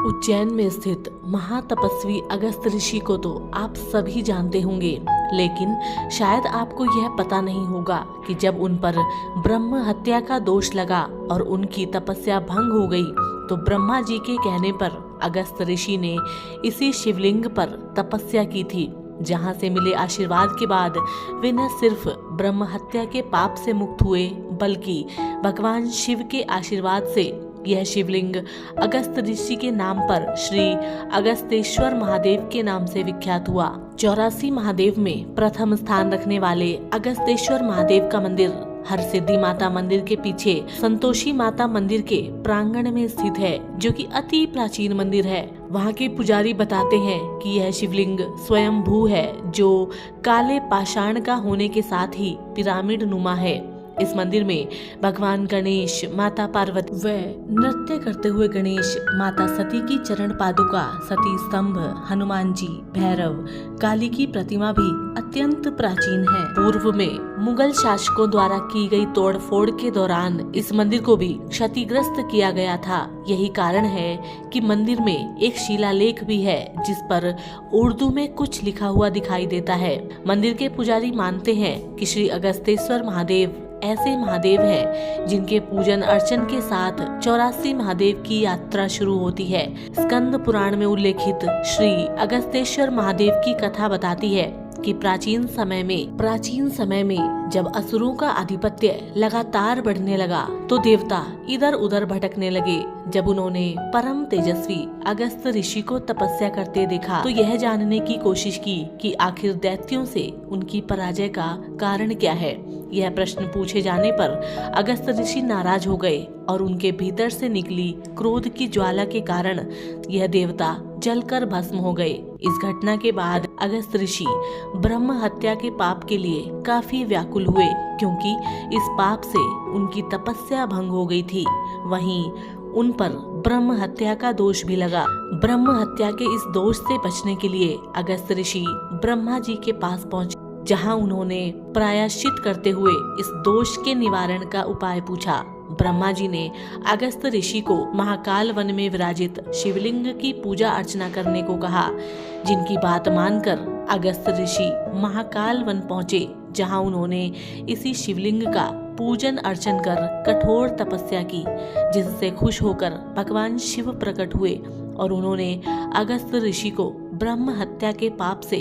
उज्जैन में स्थित महातपस्वी अगस्त ऋषि को तो आप सभी जानते होंगे, लेकिन शायद आपको यह पता नहीं होगा कि जब उन पर ब्रह्म हत्या का दोष लगा और उनकी तपस्या भंग हो गई, तो ब्रह्मा जी के कहने पर अगस्त ऋषि ने इसी शिवलिंग पर तपस्या की थी, जहां से मिले आशीर्वाद के बाद वे न सिर्फ ब्रह्म हत्या के पाप से मुक्त हुए, बल्कि भगवान शिव के आशीर्वाद से यह शिवलिंग अगस्त ऋषि के नाम पर श्री अगस्तेश्वर महादेव के नाम से विख्यात हुआ। 84 महादेव में प्रथम स्थान रखने वाले अगस्तेश्वर महादेव का मंदिर हरसिद्धि माता मंदिर के पीछे संतोषी माता मंदिर के प्रांगण में स्थित है, जो कि अति प्राचीन मंदिर है। वहाँ के पुजारी बताते हैं कि यह शिवलिंग स्वयंभू है, जो काले पाषाण का होने के साथ ही पिरामिड नुमा है। इस मंदिर में भगवान गणेश, माता पार्वती व नृत्य करते हुए गणेश, माता सती की चरण पादुका, सती स्तंभ, हनुमान जी, भैरव, काली की प्रतिमा भी अत्यंत प्राचीन है। पूर्व में मुगल शासकों द्वारा की गई तोड़फोड़ के दौरान इस मंदिर को भी क्षतिग्रस्त किया गया था। यही कारण है कि मंदिर में एक शिलालेख भी है, जिस पर उर्दू में कुछ लिखा हुआ दिखाई देता है। मंदिर के पुजारी मानते हैं कि श्री अगस्तेश्वर महादेव ऐसे महादेव हैं जिनके पूजन अर्चन के साथ 84 महादेव की यात्रा शुरू होती है। स्कंद पुराण में उल्लेखित श्री अगस्तेश्वर महादेव की कथा बताती है कि प्राचीन समय में जब असुरों का आधिपत्य लगातार बढ़ने लगा, तो देवता इधर उधर भटकने लगे। जब उन्होंने परम तेजस्वी अगस्त ऋषि को तपस्या करते देखा, तो यह जानने की कोशिश की कि आखिर दैत्यों से उनकी पराजय का कारण क्या है। यह प्रश्न पूछे जाने पर अगस्त ऋषि नाराज हो गए और उनके भीतर से निकली क्रोध की ज्वाला के कारण यह देवता जलकर भस्म हो गए। इस घटना के बाद अगस्त ऋषि ब्रह्म हत्या के पाप के लिए काफी व्याकुल हुए, क्योंकि इस पाप से उनकी तपस्या भंग हो गई थी। वहीं उन पर ब्रह्म हत्या का दोष भी लगा। ब्रह्म हत्या के इस दोष से बचने के लिए अगस्त ऋषि ब्रह्मा जी के पास पहुंचे, जहां उन्होंने प्रायश्चित करते हुए इस दोष के निवारण का उपाय पूछा। ब्रह्मा जी ने अगस्त ऋषि को महाकाल वन में विराजित शिवलिंग की पूजा अर्चना करने को कहा, जिनकी बात मानकर अगस्त ऋषि महाकाल वन पहुंचे, जहां उन्होंने इसी शिवलिंग का पूजन अर्चन कर कठोर तपस्या की, जिससे खुश होकर भगवान शिव प्रकट हुए और उन्होंने अगस्त ऋषि को ब्रह्म हत्या के पाप से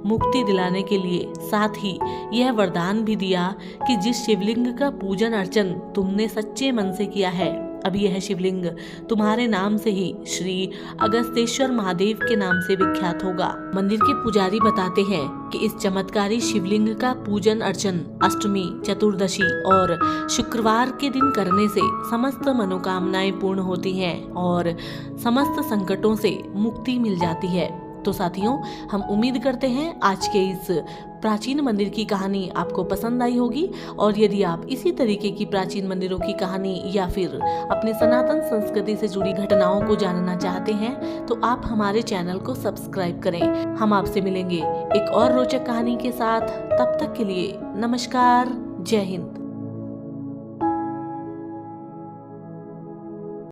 मुक्ति दिलाने के लिए साथ ही यह वरदान भी दिया कि जिस शिवलिंग का पूजन अर्चन तुमने सच्चे मन से किया है, अब यह शिवलिंग तुम्हारे नाम से ही श्री अगस्तेश्वर महादेव के नाम से विख्यात होगा। मंदिर के पुजारी बताते हैं कि इस चमत्कारी शिवलिंग का पूजन अर्चन अष्टमी, चतुर्दशी और शुक्रवार के दिन करने से समस्त मनोकामनाएं पूर्ण होती हैं और समस्त संकटों से मुक्ति मिल जाती है। तो साथियों, हम उम्मीद करते हैं आज के इस प्राचीन मंदिर की कहानी आपको पसंद आई होगी, और यदि आप इसी तरीके की प्राचीन मंदिरों की कहानी या फिर अपने सनातन संस्कृति से जुड़ी घटनाओं को जानना चाहते हैं, तो आप हमारे चैनल को सब्सक्राइब करें। हम आपसे मिलेंगे एक और रोचक कहानी के साथ। तब तक के लिए नमस्कार, जय हिंद।